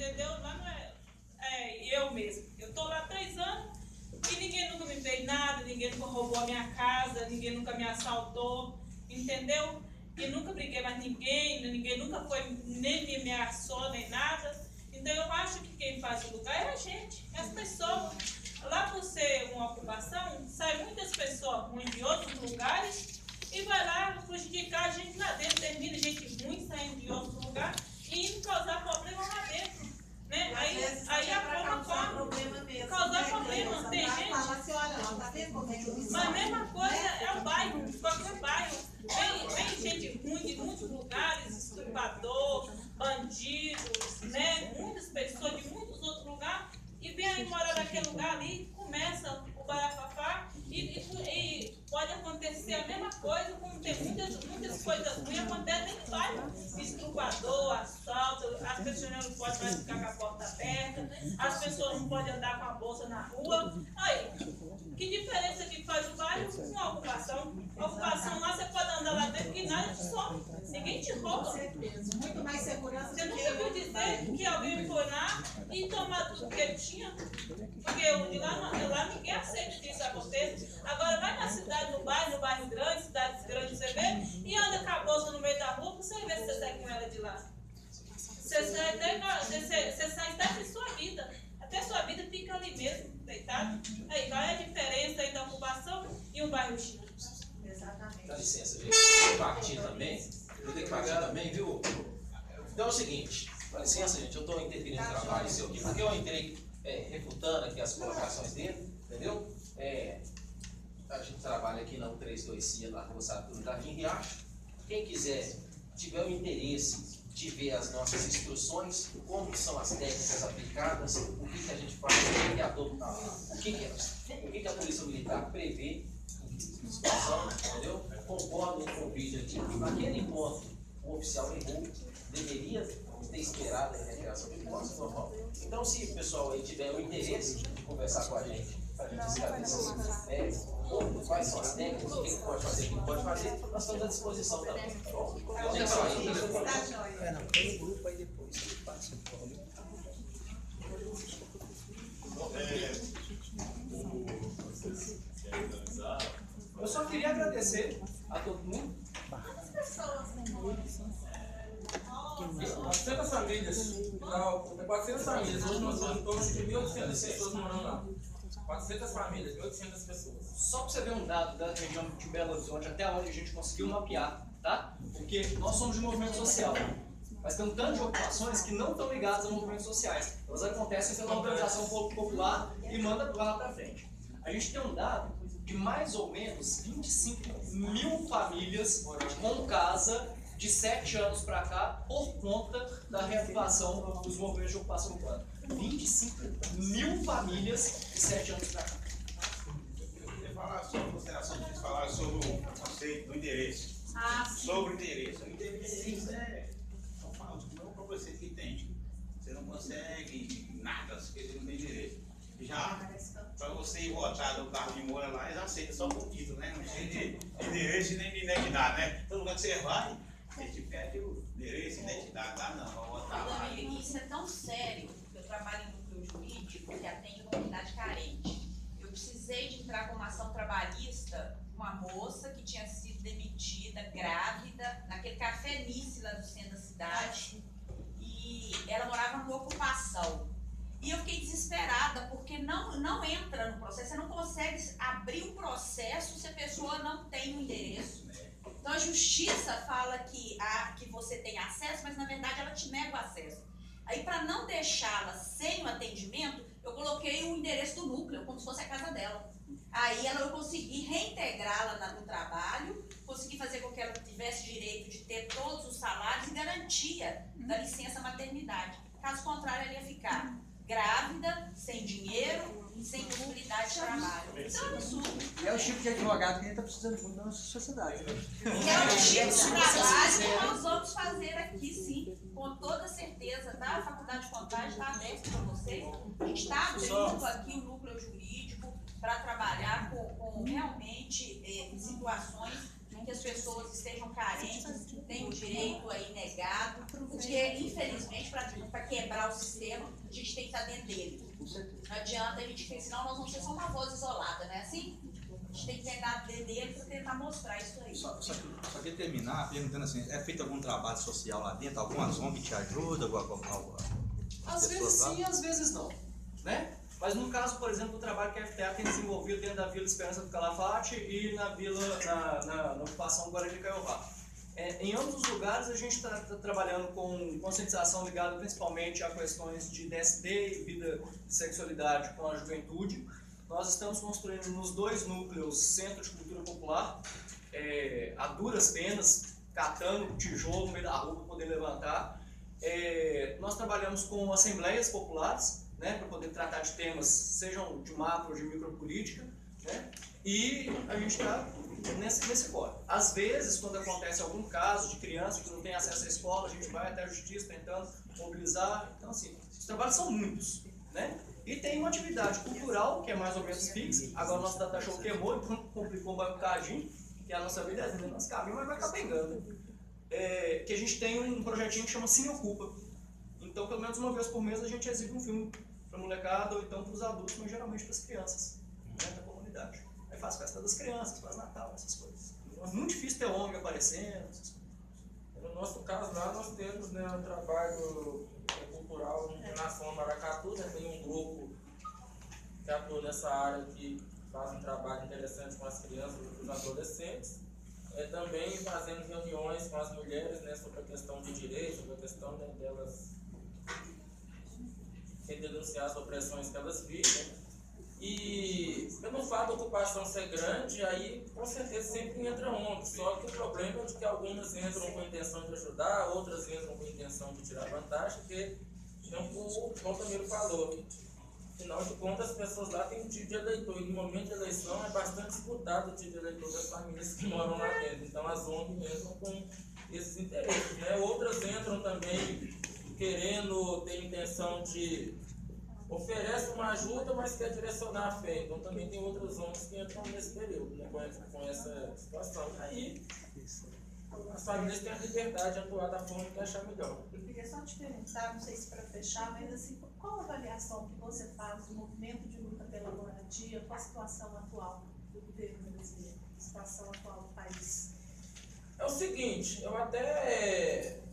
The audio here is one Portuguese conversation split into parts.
entendeu? Lá não eu mesmo. Eu estou lá há 3 anos e ninguém nunca me fez nada, ninguém nunca roubou a minha casa, ninguém nunca me assaltou, entendeu? E nunca briguei mais ninguém nunca nem me ameaçou, nem nada. Então eu acho que quem faz o lugar é a gente, é as pessoas. Lá por ser uma ocupação, saem muitas pessoas ruins de outros lugares e vai lá prejudicar a gente lá dentro, termina gente ruim saindo de outro lugar e indo causar problema lá dentro. Né? Aí a forma causar problema. Tem gente. Mas a mesma coisa é o bairro, qualquer bairro. Vem gente ruim de muitos lugares, estuprador, bandidos, né? Muitas pessoas de muitos outros lugares, e vem aí morar naquele lugar ali, começa o barafafá, e pode acontecer a mesma coisa, como tem muitas coisas ruins acontecem no bairro. Estuprador, assalto, as pessoas não podem mais ficar com a porta aberta, as pessoas não podem andar com a bolsa na rua. Aí, que diferença que faz o bairro com a ocupação? A ocupação lá, você pode andar lá dentro que nada te some, ninguém te rouba. Muito mais segurança. Você nunca viu dizer que alguém foi lá e tomar tudo que ele tinha? Porque o de lá ninguém aceita que isso aconteça. Agora vai na cidade, no bairro grande, cidades grandes, você vê, e anda com a bolsa no meio da rua, você vê se você sai com ela de lá. Você sai até de sua vida. Até sua vida fica ali mesmo, deitado. Aí qual é a diferença aí da ocupação e um bairro chique? Exatamente. Dá licença, gente. Eu tenho que partir também, viu? Então é o seguinte, dá licença, gente, eu estou interferindo no trabalho seu aqui, porque eu entrei refutando aqui as colocações dele, entendeu? A gente trabalha aqui na 132 na Rua Saturno, Jardim Riacho. Quem quiser, tiver o interesse de ver as nossas instruções, como são as técnicas aplicadas, o que a gente faz, o que a Polícia Militar prevê em situação, entendeu? Concordo com o vídeo aqui. Naquele ponto, o oficial errou, deveria ter esperado a recreação de posse normal. Então, se o pessoal aí tiver o interesse de conversar com a gente, para a gente esclarecer quais são as técnicas, o que pode fazer, o que não pode fazer, nós estamos à disposição também. Tá bom? Eu tenho que sair. Não, tem um grupo aí depois. Passa o colo. Eu só queria agradecer a todo mundo. 400 famílias. 400 famílias. Hoje nós temos em torno de 1.800 pessoas morando lá. 400 famílias, 1.800 pessoas. Só para você ver um dado da região de Belo Horizonte, até onde a gente conseguiu mapear, tá? Porque nós somos de movimento social. Mas tem um tanto de ocupações que não estão ligadas a movimentos sociais. Elas acontecem pela organização popular e manda lá para frente. A gente tem um dado de mais ou menos 25.000 famílias com casa de 7 anos para cá por conta da reativação dos movimentos de ocupação urbana. 25.000 famílias de 7 anos para cá. Eu ia falar sobre a consideração que vocês falaram sobre o conceito do endereço. Sobre o endereço. O endereço é um conceito que tem. Você não consegue nada se você não tem endereço. Já, para você ir votar no carro de mora lá, eles aceitam só por título, né? Não tem de endereço e nem de identidade, né? Todo lugar que você vai, você te pede o endereço, identidade, lá não, para votar lá. Isso é tão sério, que eu trabalho em núcleo jurídico que atende comunidade carente. Eu precisei de entrar com uma ação trabalhista, uma moça que tinha sido demitida, grávida, naquele café Nice lá no centro da cidade, e ela morava numa ocupação. E eu fiquei desesperada, porque não entra no processo, você não consegue abrir o processo se a pessoa não tem o endereço. Então a justiça fala que você tem acesso, mas na verdade ela te nega o acesso. Aí para não deixá-la sem o atendimento, eu coloquei o endereço do núcleo, como se fosse a casa dela. Aí eu consegui reintegrá-la no trabalho, consegui fazer com que ela tivesse direito de ter todos os salários e garantia da licença maternidade. Caso contrário, ela ia ficar grávida, sem dinheiro, sem possibilidade de trabalho. Isso é um absurdo. E é o tipo de advogado que a gente está precisando muito na nossa sociedade. Né? E é o tipo de trabalho que nós vamos fazer aqui, sim, com toda certeza, tá? A Faculdade de Contagem está aberta para vocês. A gente está abrindo aqui o núcleo jurídico para trabalhar com realmente situações em que as pessoas estejam carentes, têm o direito aí negado, porque, infelizmente, para quebrar o sistema, a gente tem que estar dentro dele. Não adianta a gente, porque senão nós vamos ser só uma voz isolada, não é assim? A gente tem que tentar dentro dele para tentar mostrar isso aí. Só queria terminar perguntando assim, é feito algum trabalho social lá dentro? Alguma ONG te ajuda? Às vezes sim, às vezes não, né? Mas no caso, por exemplo, do trabalho que a FTA tem desenvolvido dentro da Vila Esperança do Calafate e na ocupação Guarani de Caiová. Em ambos os lugares a gente está trabalhando com conscientização ligada principalmente a questões de DST e vida de sexualidade com a juventude. Nós estamos construindo nos 2 núcleos Centro de Cultura Popular, a duras penas, catando tijolo no meio da rua para poder levantar. Nós trabalhamos com assembleias populares, né, para poder tratar de temas, sejam de macro ou de micropolítica, né, e a gente está nesse corre. Às vezes, quando acontece algum caso de criança que não tem acesso à escola, a gente vai até a justiça tentando mobilizar. Então, assim, os trabalhos são muitos, né? E tem uma atividade cultural, que é mais ou menos fixa. Agora, o nosso data show queimou, então complicou um bocadinho, que a nossa vida é no nosso caminho, mas vai capengando. Que a gente tem um projetinho que chama Cine Ocupa. Então, pelo menos uma vez por mês, a gente exibe um filme para molecada ou então para os adultos, mas geralmente para as crianças, né, da comunidade. Aí faz festa das crianças, faz Natal, essas coisas. É muito difícil ter ONG aparecendo, essas coisas. No nosso caso lá, nós temos, né, um trabalho cultural na Nação Maracatu, né, tem um grupo que atua nessa área que faz um trabalho interessante com as crianças e os adolescentes. Também fazendo reuniões com as mulheres, né, sobre a questão de direitos, sobre a questão, né, delas denunciar as opressões que elas vivem. E pelo fato da ocupação ser grande, aí com certeza sempre entra ONG. Só que o problema é de que algumas entram com a intenção de ajudar, outras entram com a intenção de tirar vantagem, porque o Valtamiro falou. Afinal de contas, as pessoas lá têm um tipo de eleitor, e no momento de eleição é bastante disputado o tipo de eleitor das famílias que moram lá dentro. Então as ONGs entram com esses interesses, né? Outras entram também querendo, ter intenção de oferece uma ajuda, mas quer direcionar a fé. Então também tem outras ONGs que entram nesse período, né, com essa situação. Aí as famílias têm a liberdade de atuar da forma que achar melhor. Eu queria só te perguntar, não sei se para fechar, mas assim, qual a avaliação que você faz do movimento de luta pela moradia com a situação atual do governo brasileiro, a situação atual do país? É o seguinte, eu até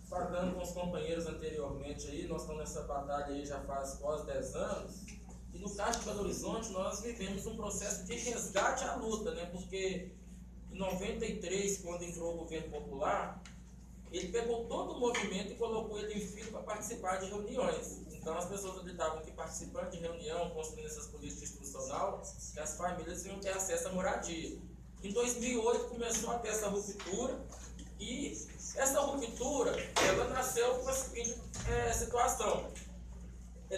falando com os companheiros anteriormente aí, nós estamos nessa batalha aí já faz quase 10 anos, e no caso de Belo Horizonte nós vivemos um processo de resgate à luta, né? Porque em 93, quando entrou o governo popular, ele pegou todo o movimento e colocou ele em fila para participar de reuniões. Então as pessoas acreditavam que participando de reunião, construindo essas políticas institucionais, que as famílias iam ter acesso à moradia. Em 2008 começou a ter essa ruptura, e essa ruptura, ela nasceu com a seguinte situação.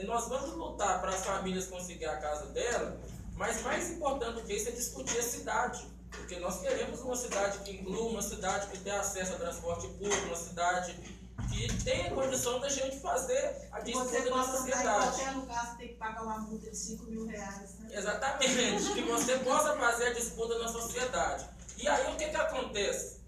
Nós vamos lutar para as famílias conseguir a casa dela, mas mais importante do que isso é discutir a cidade. Porque nós queremos uma cidade que inclua, uma cidade que tenha acesso a transporte público, uma cidade que tenha condição da gente fazer a disputa na sociedade. Em qualquer lugar você tem que pagar uma multa de R$5.000, né? Exatamente, que você possa fazer a disputa na sociedade. E aí o que acontece?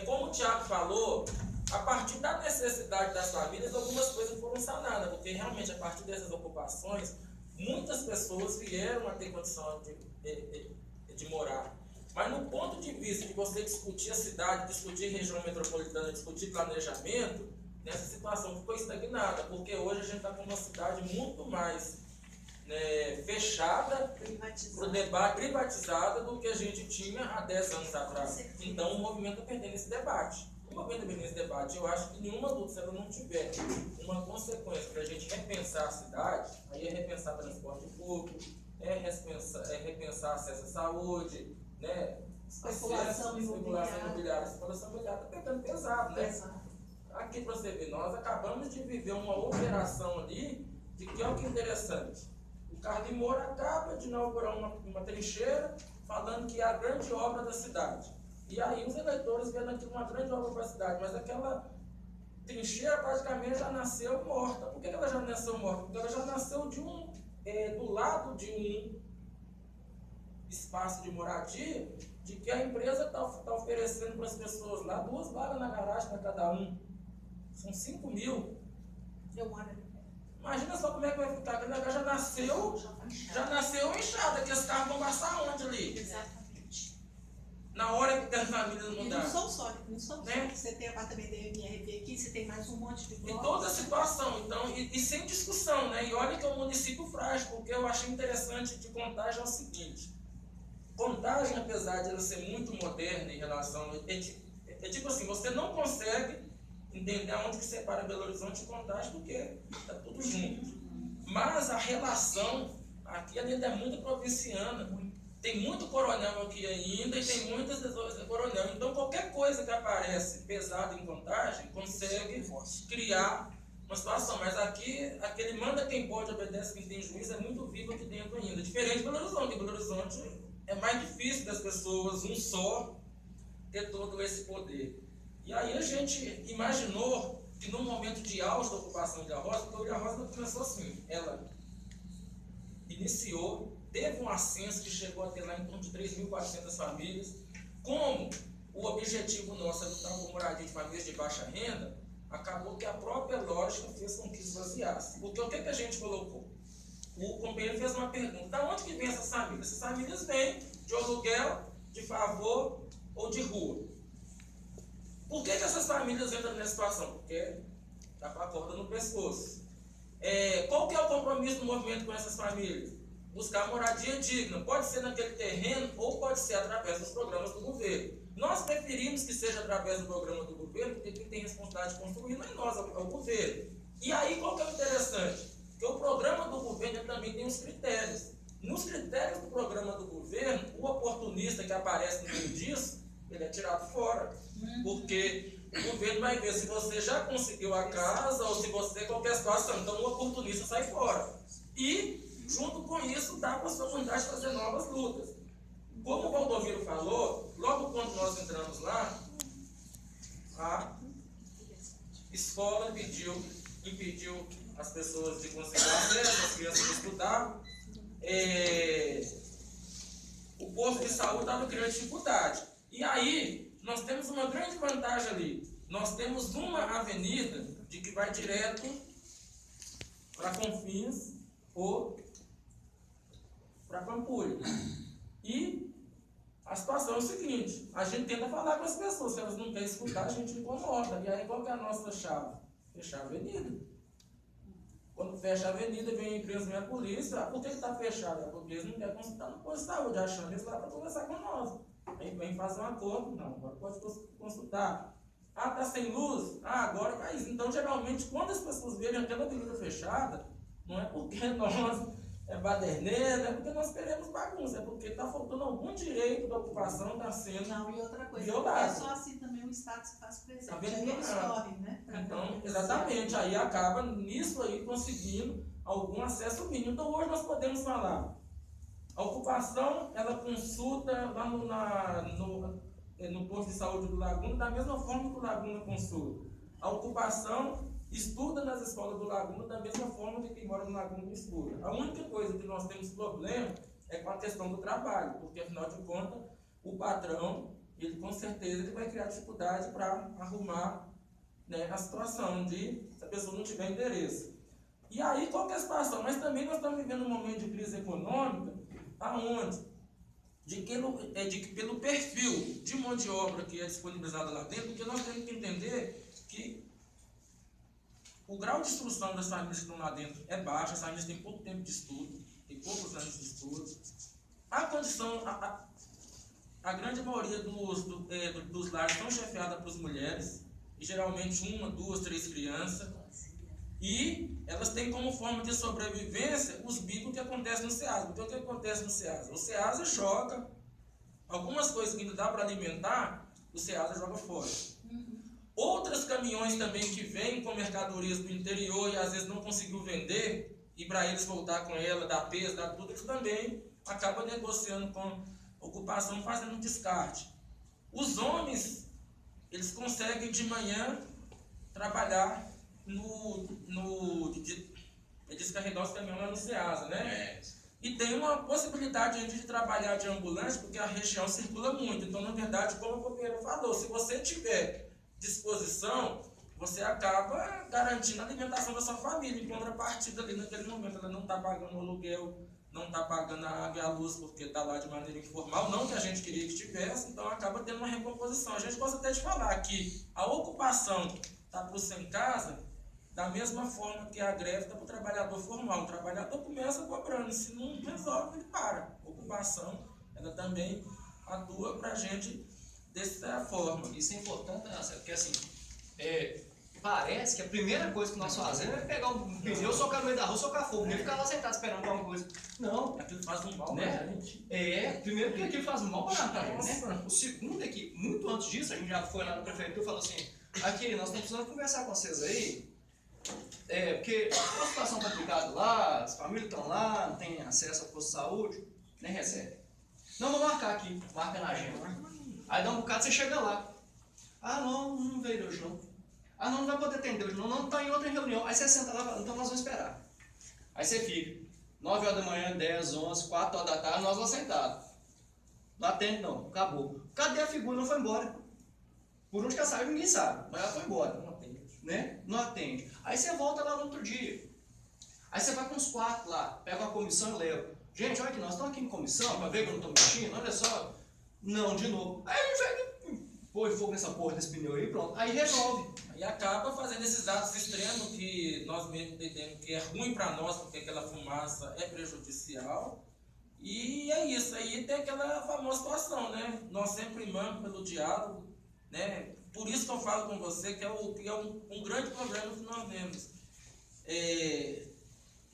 Como o Thiago falou, a partir da necessidade das famílias, algumas coisas foram sanadas, porque realmente a partir dessas ocupações, muitas pessoas vieram a ter condição de morar. Mas no ponto de vista de você discutir a cidade, discutir região metropolitana, discutir planejamento, nessa situação ficou estagnada, porque hoje a gente está com uma cidade muito mais fechada para o debate, privatizada do que a gente tinha há 10 anos atrás. Então o movimento está perdendo esse debate. O movimento está perdendo esse debate. Eu acho que nenhuma luta, se ela não tiver uma consequência para a gente repensar a cidade, aí é repensar transporte público, é repensar acesso à saúde, né? Especulação imobiliária. A especulação imobiliária está pegando pesado, né? Aqui para você ver, nós acabamos de viver uma operação ali, de que é o que é interessante. O Carlinhos Moura acaba de inaugurar uma trincheira falando que é a grande obra da cidade. E aí os eleitores vendo aquilo uma grande obra para a cidade, mas aquela trincheira praticamente já nasceu morta. Por que ela já nasceu morta? Porque ela já nasceu do lado de um espaço de moradia, de que a empresa está oferecendo para as pessoas lá 2 vagas na garagem para cada um. São 5.000. Eu moro ali. Imagina só como é que vai ficar, aquele negócio já nasceu inchado, que esse carro vão passar onde ali? Exatamente. Na hora que as famílias E mudaram. não são só, Né? Você tem apartamento da MRV aqui, você tem mais um monte de E blocos. toda a situação, então, e sem discussão, né? E olha que é um município frágil, porque eu achei interessante de Contagem é o seguinte. Contagem, apesar de ela ser muito moderna em relação... É tipo assim, você não consegue entender aonde que separa Belo Horizonte e Contagem, porque está tudo junto. Mas a relação aqui ainda é muito provinciana. Tem muito coronel aqui ainda e tem muitas coronel. Então qualquer coisa que aparece pesada em Contagem consegue criar uma situação. Mas aqui, aquele manda quem pode, obedece quem tem juízo, é muito vivo aqui dentro ainda. Diferente de Belo Horizonte. Em Belo Horizonte é mais difícil das pessoas, um só, ter todo esse poder. E aí a gente imaginou que no momento de auge da ocupação de Ilha Rosa, porque Ilha Rosa começou assim, ela iniciou, teve um ascenso que chegou a ter lá em torno de 3.400 famílias. Como o objetivo nosso é lutar por moradia de famílias de baixa renda, acabou que a própria lógica fez com que esvaziasse. Porque o que a gente colocou? O companheiro fez uma pergunta, da onde que vem essas famílias? Essas famílias vêm de aluguel, de favor ou de rua. Por que essas famílias entram nessa situação? Porque está com a corda no pescoço. Qual que é o compromisso do movimento com essas famílias? Buscar moradia digna. Pode ser naquele terreno ou pode ser através dos programas do governo. Nós preferimos que seja através do programa do governo, porque quem tem responsabilidade de construir não é nós, é o governo. E aí qual que é o interessante? Que o programa do governo também tem os critérios. Nos critérios do programa do governo, o oportunista que aparece no meio disso, ele é tirado fora. Porque o governo vai ver se você já conseguiu a casa ou se você qualquer situação. Então o oportunista sai fora. E, junto com isso, dá para a sua vontade de fazer novas lutas. Como o Valdomiro falou, logo quando nós entramos lá, a escola impediu as pessoas de conseguir acesso, as crianças de estudar. O posto de saúde estava criando dificuldade. E aí, nós temos uma grande vantagem ali. Nós temos uma avenida de que vai direto para Confins ou para Pampulha. E a situação é o seguinte, a gente tenta falar com as pessoas, se elas não querem escutar, a gente incomoda. E aí qual que é a nossa chave? Fechar a avenida. Quando fecha a avenida, vem a empresa, vem a polícia. Por que está fechado? Porque eles não querem consultar no posto de saúde, achando eles lá para conversar com nós. Aí vem fazer um acordo, não, agora pode consultar. Ah, está sem luz? Ah, agora vai isso. Então, geralmente, quando as pessoas verem aquela avenida fechada, não é porque nós é baderneiro, não é porque nós queremos bagunça, é porque está faltando algum direito da ocupação, está sendo Não, e outra coisa, violado. é só assim também o Estado se faz presente. Tá vendo? Aí eles correm, né? Então, exatamente, aí acaba nisso aí conseguindo algum acesso mínimo. Então, hoje nós podemos falar, a ocupação, ela consulta lá no posto de saúde do Laguna, da mesma forma que o Laguna consulta. A ocupação estuda nas escolas do Laguna da mesma forma que quem mora no Laguna estuda. A única coisa que nós temos problema é com a questão do trabalho, porque afinal de contas, o patrão, ele com certeza ele vai criar dificuldade para arrumar, né, a situação de se a pessoa não tiver endereço. E aí, qual que é a situação? Mas também nós estamos vivendo um momento de crise econômica, aonde? De que pelo perfil de mão de obra que é disponibilizado lá dentro, porque nós temos que entender que o grau de instrução das famílias que estão lá dentro é baixo, as famílias têm pouco tempo de estudo, têm poucos anos de estudo. A condição, a grande maioria dos lares são chefiadas por mulheres, e geralmente 1, 2, 3 crianças, e elas têm como forma de sobrevivência os bicos que acontecem no SEASA. Porque o que acontece no SEASA? O SEASA joga algumas coisas que ainda dá para alimentar, o SEASA joga fora. Outros caminhões também que vêm com mercadorias do interior e às vezes não conseguiu vender, e para eles voltar com ela, dar peso, dar tudo, eles também acabam negociando com a ocupação, fazendo um descarte. Os homens, eles conseguem de manhã trabalhar descarregar os caminhões lá no SEASA, né? E tem uma possibilidade de trabalhar de ambulante, porque a região circula muito. Então, na verdade, como o companheiro falou, se você tiver disposição, você acaba garantindo a alimentação da sua família. Em contrapartida, ali naquele momento, ela não está pagando o aluguel, não está pagando a água e a luz, porque está lá de maneira informal, não que a gente queria que tivesse, então acaba tendo uma recomposição. A gente gosta até de falar que a ocupação está para o sem casa, da mesma forma que a greve está para o trabalhador formal. O trabalhador começa cobrando, se não resolve, ele para. A ocupação, ela também atua para a gente dessa forma. Isso é importante, né, porque assim, parece que a primeira coisa que nós fazemos é pegar um pneu, socar no meio da rua, socar fogo, nem ficar lá sentado esperando alguma coisa. Não. Aquilo faz um mal, Né? gente. Primeiro que aquilo faz um mal para a gente, né? O segundo é que, muito antes disso, a gente já foi lá na prefeitura e falou assim, aqui, nós estamos precisando conversar com vocês aí, porque a uma situação complicada lá, as famílias estão lá, não tem acesso ao posto de saúde, nem recebe. Não, vou marcar aqui, marca na agenda. Aí dá um bocado, você chega lá. Ah, não veio hoje não. Ah, não vai poder atender hoje não, não está em outra reunião. Aí você senta lá e fala, então nós vamos esperar. Aí você fica, 9 horas da manhã, 10, 11, 4 horas da tarde, nós vamos sentados. Não atende não, acabou. Cadê a figura? Não foi embora. Por onde que ela saiu, ninguém sabe, mas ela foi embora. Não atende. Né? Não atende. Aí você volta lá no outro dia. Aí você vai com os 4 lá, pega uma comissão e leva. Gente, olha aqui, nós estamos aqui em comissão, para ver que eu não estou mexendo, olha só. Não, de novo. Aí a gente vai, põe fogo nessa porra desse pneu aí, pronto. Aí resolve. E acaba fazendo esses atos extremos que nós mesmos entendemos que é ruim para nós, porque aquela fumaça é prejudicial. E é isso, aí tem aquela famosa situação, né? Nós sempre primamos pelo diálogo, né? Por isso que eu falo com você que é um grande problema que nós temos.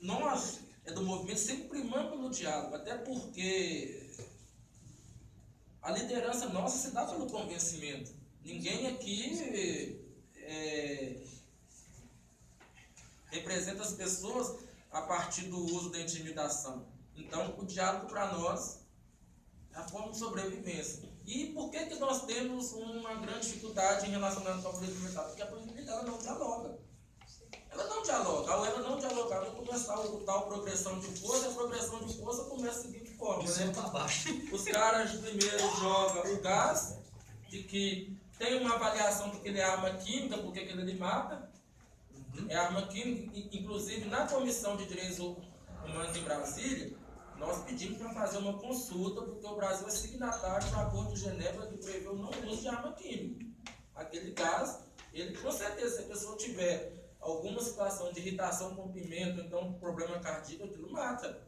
Nós, do movimento, sempre primamos pelo diálogo, até porque a liderança nossa se dá pelo convencimento. Ninguém aqui representa as pessoas a partir do uso da intimidação. Então, o diálogo para nós é a forma de sobrevivência. E por que nós temos uma grande dificuldade em relacionamento com a polícia militar? Porque a polícia militar ela não dialoga. Ela não dialoga. Ao ela não dialogar, vai começar a tal progressão de força, e a progressão de força começa da seguinte forma. Né? Para baixo. Os caras primeiro jogam o gás, de que tem uma avaliação porque ele é arma química, porque aquilo ele mata. É arma química. Inclusive, na Comissão de Direitos Humanos em Brasília, nós pedimos para fazer uma consulta, porque o Brasil é signatário do Acordo de Genebra que prevê o não uso de arma química. Aquele gás, ele com certeza, se a pessoa tiver alguma situação de irritação com pimenta, então problema cardíaco, aquilo mata.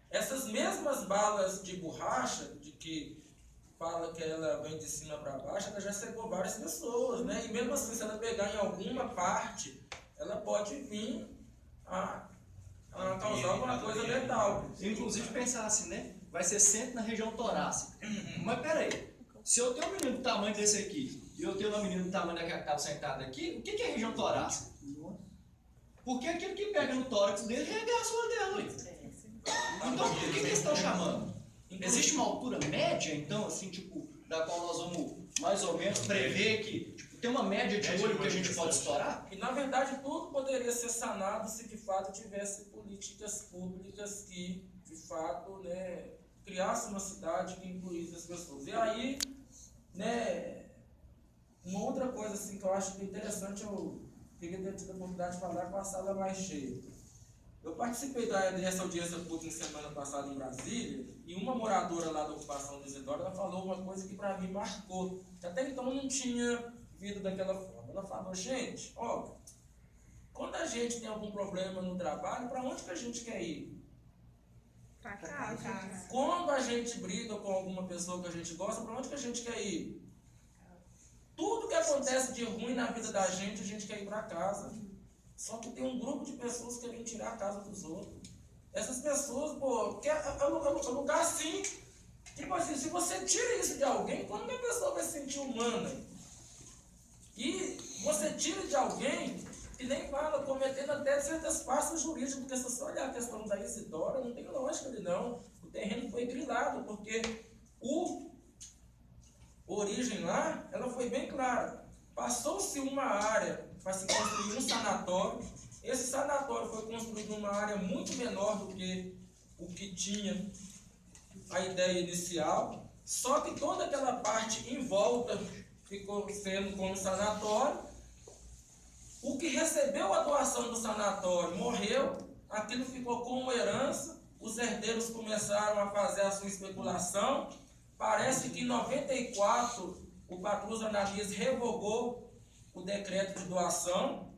Essas mesmas balas de borracha, de que fala que ela vem de cima para baixo, ela já cegou várias pessoas, né? E mesmo assim, se ela pegar em alguma parte, ela pode vir a causar alguma coisa letal. Inclusive pensar assim, né? Vai ser sempre na região torácica. Mas peraí, se eu tenho um menino do tamanho desse aqui e eu tenho uma menina do tamanho daquela que estava sentada aqui, o que é região torácica? Porque aquele que pega no tórax dele regaça o olho dela. Então, o que eles estão chamando? Existe uma altura média, então, assim, tipo, da qual nós vamos mais ou menos prever que tipo, tem uma média de olho que a gente pode estourar? E, na verdade, tudo poderia ser sanado se, de fato, tivesse políticas públicas que, de fato, né, criassem uma cidade que incluísse as pessoas. E aí, né, uma outra coisa assim, que eu acho que é interessante, eu queria ter tido a oportunidade de falar com a sala mais cheia. Eu participei dessa audiência pública semana passada em Brasília, e uma moradora lá da ocupação do Isidoro, ela falou uma coisa que para mim marcou, que até então não tinha vindo daquela forma. Ela falou, gente, ó, quando a gente tem algum problema no trabalho, para onde que a gente quer ir? Pra casa. Quando a gente briga com alguma pessoa que a gente gosta, para onde que a gente quer ir? Tudo que acontece de ruim na vida da gente, a gente quer ir para casa. Só que tem um grupo de pessoas querendo tirar a casa dos outros. Essas pessoas, pô, é um lugar assim. Tipo assim, se você tira isso de alguém, como que a pessoa vai se sentir humana? E você tira de alguém, e nem fala, cometendo até certas farsas jurídicas, porque se você olhar a questão da Isidora, não tem lógica ali não. O terreno foi grilado, porque a origem lá, ela foi bem clara. Passou-se uma área para se construir um sanatório. Esse sanatório foi construído numa área muito menor do que o que tinha a ideia inicial. Só que toda aquela parte em volta ficou sendo como sanatório. O que recebeu a doação do sanatório morreu, aquilo ficou como herança, os herdeiros começaram a fazer a sua especulação. Parece que em 94 o Patrus Ananias revogou o decreto de doação.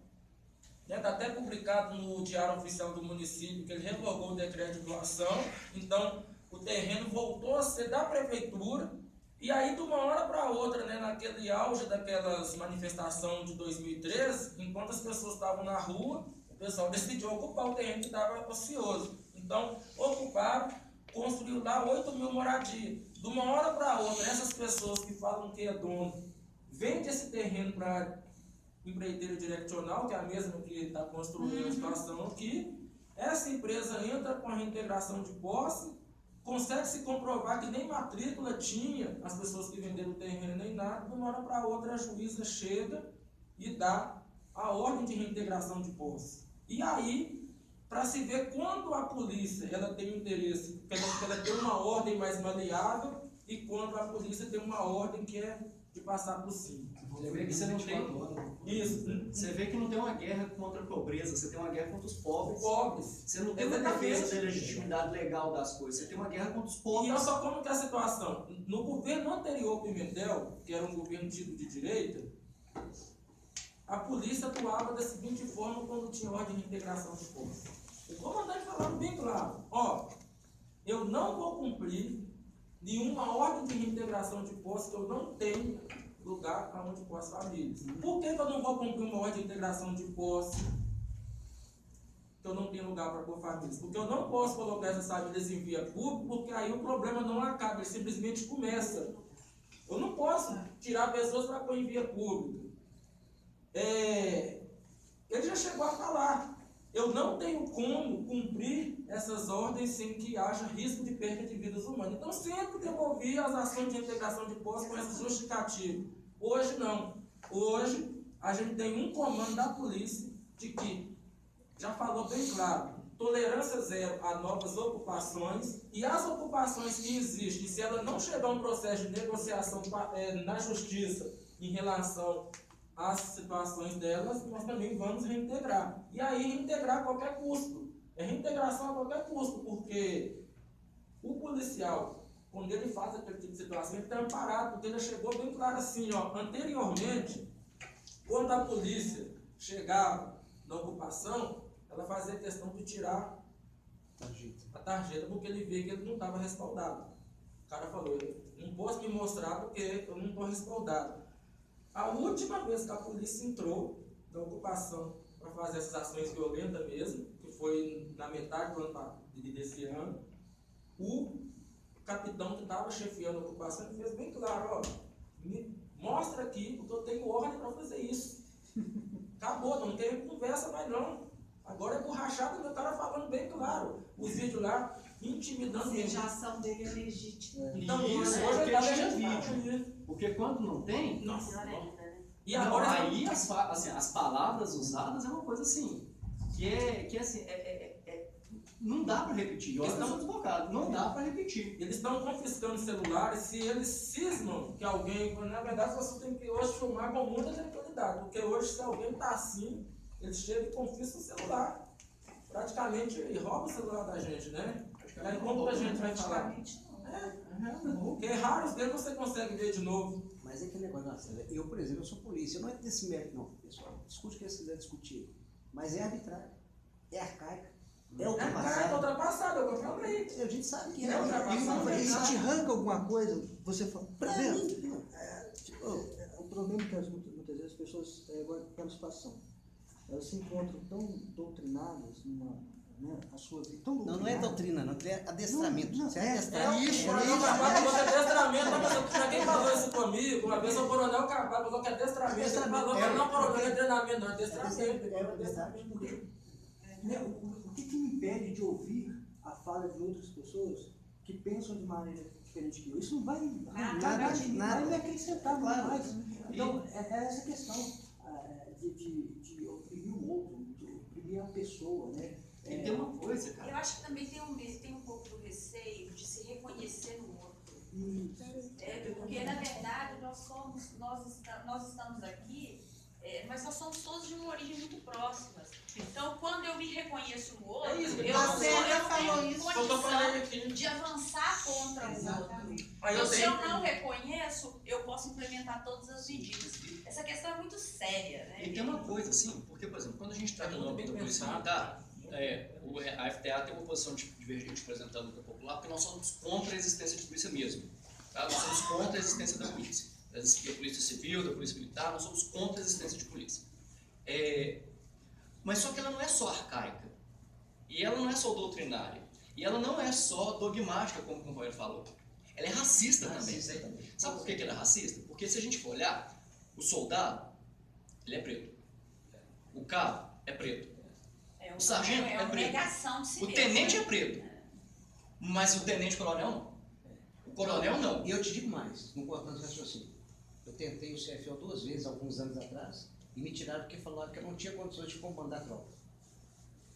Está até publicado no Diário Oficial do município que ele revogou o decreto de doação. Então, o terreno voltou a ser da prefeitura. E aí, de uma hora para outra, né, naquele auge daquelas manifestações de 2013, enquanto as pessoas estavam na rua, o pessoal decidiu ocupar o terreno que estava ocioso. Então, ocuparam, construiu lá 8.000 moradias. De uma hora para outra, essas pessoas que falam que é dono, vende esse terreno para empreiteira direcional, que é a mesma que está construindo a situação aqui. Essa empresa entra com a reintegração de posse, consegue se comprovar que nem matrícula tinha as pessoas que venderam o terreno nem nada. De uma hora para outra, a juíza chega e dá a ordem de reintegração de posse. E aí, para se ver quando a polícia ela tem interesse, ela tem uma ordem mais maleável, e quando a polícia tem uma ordem que é de passar por cima. Você vê que você não tem. Isso. Você vê que não tem uma guerra contra a pobreza, você tem uma guerra contra os pobres. Pobres. Você não tem uma defesa da legitimidade legal das coisas, você tem uma guerra contra os pobres. E olha só como que é a situação. No governo anterior Pimentel, que era um governo tido de direita, a polícia atuava da seguinte forma quando tinha ordem de integração de posse. O comandante falava bem claro: ó, eu não vou cumprir nenhuma ordem de reintegração de posse que eu não tenho lugar onde posso famílias. Por que eu não vou cumprir uma ordem de integração de posse que eu não tenho lugar para pôr famílias? Porque eu não posso colocar essas famílias em via pública, porque aí o problema não acaba, ele simplesmente começa. Eu não posso tirar pessoas para pôr em via pública. Ele já chegou a falar: eu não tenho como cumprir essas ordens sem que haja risco de perda de vidas humanas. Então sempre devolvi as ações de integração de posse com esse justificativo. Hoje não. Hoje a gente tem um comando da polícia de que já falou bem claro: tolerância zero a novas ocupações, e as ocupações que existem, se ela não chegar a um processo de negociação na justiça em relação às situações delas, nós também vamos reintegrar. E aí reintegrar a qualquer custo. É reintegração a qualquer custo, porque o policial, quando ele faz aquele tipo de situação, ele está amparado, porque ele chegou bem claro assim, ó, anteriormente, quando a polícia chegava na ocupação, ela fazia questão de tirar a tarjeta, porque ele via que ele não estava respaldado. O cara falou: eu não posso me mostrar porque eu não estou respaldado. A última vez que a polícia entrou na ocupação para fazer essas ações violentas mesmo, que foi na metade do ano desse ano, o capitão que estava chefiando a ocupação, ele fez bem claro: ó, me mostra aqui, porque eu tenho ordem para fazer isso. Acabou, não tem conversa mais não. Agora é borrachado, meu cara falando bem claro. Os vídeos lá, intimidando ele. A ação dele é legítima. Então, Isso, hoje porque tá tinha legitimado. vídeo. Porque quando não tem, Nossa. E não, agora aí as palavras usadas é uma coisa assim, que assim, não dá para repetir. Eu sou advogado, não dá para repetir. Eles estão confiscando celulares, se eles cismam que alguém, na verdade você tem que hoje filmar com muita tranquilidade, porque hoje se alguém está assim, eles chegam e confiscam o celular. Praticamente roubam o celular da gente, né? Aí como a gente vai falar? Porque raros deles você consegue ver de novo. Mas é aquele negócio, nossa, eu, por exemplo, eu sou polícia, eu não entro nesse mérito não, pessoal. Discute o que vocês quiserem discutir. Mas é arbitrário, é arcaica, é ultrapassado, é o que eu falei. A gente sabe que É ultrapassado. E se te arranca alguma coisa, você fala, pra ver, o problema é que muitas vezes as pessoas, agora aquela situação, elas se encontram tão doutrinadas a sua vida tão não é doutrina, não é adestramento. Você é adestrado. Isso, adestramento. Quem falou isso comigo? Uma vez o coronel Carvalho falou que adestramento. Ele falou que não, coronel, não é treinamento, não, é adestramento. O que me impede de ouvir a fala de outras pessoas que pensam de maneira diferente que eu? Isso não vai nada me acrescentar mais. Então, é essa questão de oprimir o outro, de oprimir a pessoa, né? E tem uma coisa, cara. Eu acho que também tem um pouco do receio de se reconhecer no outro. Porque, na verdade, nós estamos aqui mas nós somos todos de uma origem muito próxima. Então, quando eu me reconheço no outro, É isso, eu a Célia falou tenho isso. Eu tô falando aqui. condição de avançar contra o outro. Aí Então, se eu tenho- não reconheço, eu posso implementar todas as medidas. Essa questão é muito séria, né? E tem uma coisa, assim, porque, por exemplo, quando a gente trata no âmbito da polícia militar, a FTA tem uma posição divergente, por exemplo, da luta popular, porque nós somos contra a existência de polícia mesmo. Tá? Nós somos contra a existência da polícia. Da polícia civil, da polícia militar, nós somos contra a existência de polícia. Mas só que ela não é só arcaica. E ela não é só doutrinária. E ela não é só dogmática, como o companheiro falou. Ela é racista também. Sabe por que ela é racista? Porque se a gente for olhar, o soldado, ele é preto. O cabo é preto. O sargento é uma preto. negação de si O mesmo, tenente né? é preto. Mas o tenente-coronel não. O coronel não. E eu te digo mais, não cortando raciocínio. Eu tentei o CFO 2 vezes, alguns anos atrás, e me tiraram porque falaram que eu não tinha condições de comandar a tropa.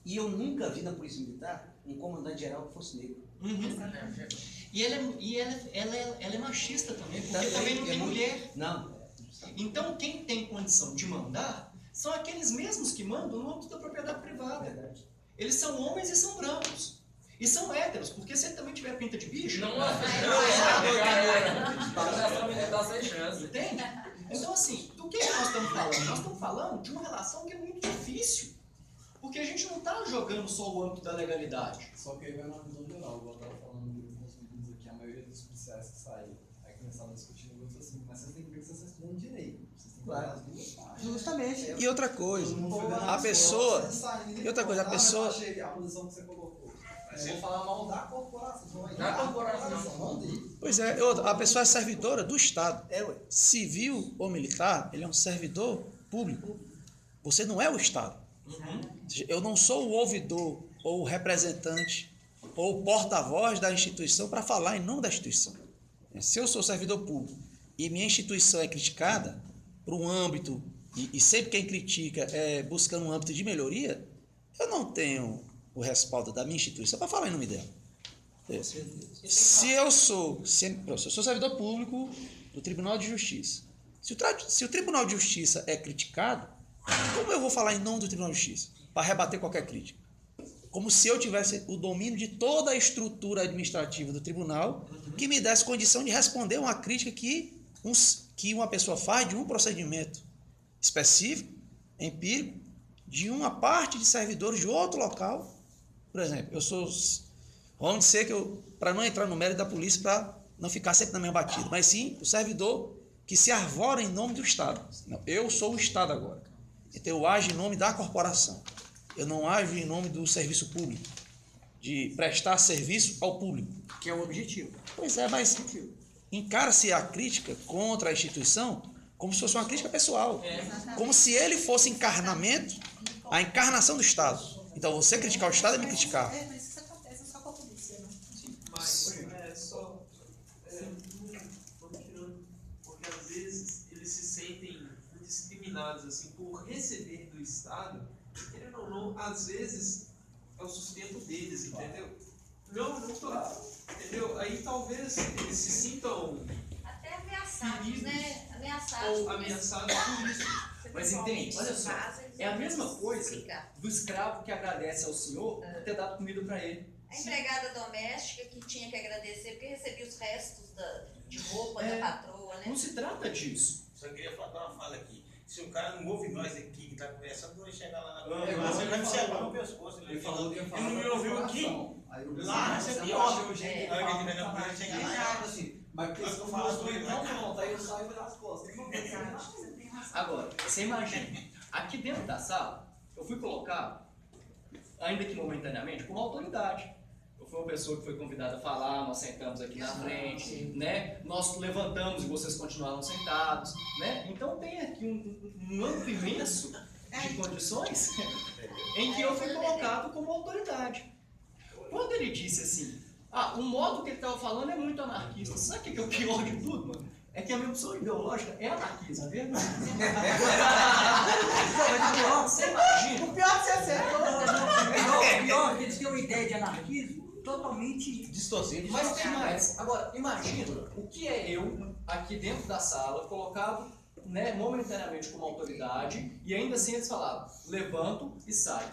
E eu nunca vi na Polícia Militar um comandante-geral que fosse negro. E ela é machista também, porque também não tem mulher. Não. Então, quem tem condição de mandar são aqueles mesmos que mandam no âmbito da propriedade privada. Verdade. Eles são homens e são brancos. E são héteros, porque se ele também tiver pinta de bicho, Não, não militar sem chance. entende? Então, assim, do que nós estamos falando? Nós estamos falando de uma relação que é muito difícil. Porque a gente não está jogando só o âmbito da legalidade. Só que aí vai na visão geral, igual eu estava falando nos vídeos aqui, a maioria dos policiais que saíram, aí começaram a discutir no grupo assim, mas vocês têm que ver que vocês respondem direito. Vocês têm que ver as duas partes. Justamente. E outra coisa, Todo mundo foi vendo a as pessoa. costas, saindo E outra coisa, a mas pessoa. eu achei a posição que você colocou. Eu vou falar mal da corporação. Da corporação. Não dele. Pois é, a pessoa é servidora do Estado. Civil ou militar, ele é um servidor público. Você não é o Estado. Ou seja, eu não sou o ouvidor ou o representante ou o porta-voz da instituição para falar em nome da instituição. Se eu sou servidor público e minha instituição é criticada por um âmbito, e sempre quem critica é buscando um âmbito de melhoria, eu não tenho o respaldo da minha instituição para falar em nome dela. Se eu sou servidor público do Tribunal de Justiça, se o Tribunal de Justiça é criticado, como eu vou falar em nome do Tribunal de Justiça para rebater qualquer crítica? Como se eu tivesse o domínio de toda a estrutura administrativa do tribunal que me desse condição de responder uma crítica que uma pessoa faz de um procedimento específico, empírico, de uma parte de servidores de outro local. Por exemplo, vamos dizer que para não entrar no mérito da polícia, para não ficar sempre na minha batida, mas sim o servidor que se arvora em nome do Estado. Não, eu sou o Estado agora. Então eu ajo em nome da corporação. Eu não ajo em nome do serviço público, de prestar serviço ao público. Que é o objetivo. Pois é, mas encara-se a crítica contra a instituição como se fosse uma crítica pessoal. Como se ele fosse encarnamento, a encarnação do Estado. Então você criticar o Estado é me criticar. Mas isso acontece só com a polícia, né? Mas porque às vezes eles se sentem discriminados assim por receber do Estado, querendo ou não, às vezes é o sustento deles, entendeu? Não tô, entendeu? Aí talvez eles se sintam Até ameaçados, né? ou ameaçados por isso. Mas entende, olha só, é a mesma coisa do escravo que agradece ao senhor por ter dado comida para ele. A empregada doméstica que tinha que agradecer porque recebia os restos de roupa da patroa, né? Não se trata disso. Só queria dar uma fala aqui. Se o cara não ouve nós aqui que tá conversando, vai chegar lá na É, você vai me chegar no pescoço. Ele falou que ia falar Ele da me ouviu aqui. corporação. Aí eu Lá, pensei, você eu pior. achei o jeito de Aí falar, que tiver na caralho, polícia, cheguei chegar lá. lá, assim, mas porque Mas se eu o falo meus dois assim, não né? pronto, aí eu saio pelas costas. Agora, você imagina, aqui dentro da sala, eu fui colocado, ainda que momentaneamente, como autoridade. Eu fui uma pessoa que foi convidada a falar, nós sentamos aqui na frente, né? Nós levantamos e vocês continuaram sentados, né? Então tem aqui um amplo imenso de condições em que eu fui colocado como autoridade. Quando ele disse assim, o modo que ele estava falando é muito anarquista, sabe o que é o pior de tudo, mano? É que a minha opção ideológica é anarquismo, viu? Você imagina? O pior que você acertou. O pior que eles têm uma ideia de anarquismo totalmente distorcido. Mas tem mais. Agora, imagina o que é eu aqui dentro da sala, colocado né, momentaneamente como autoridade, e ainda assim eles falavam, levanto e saio.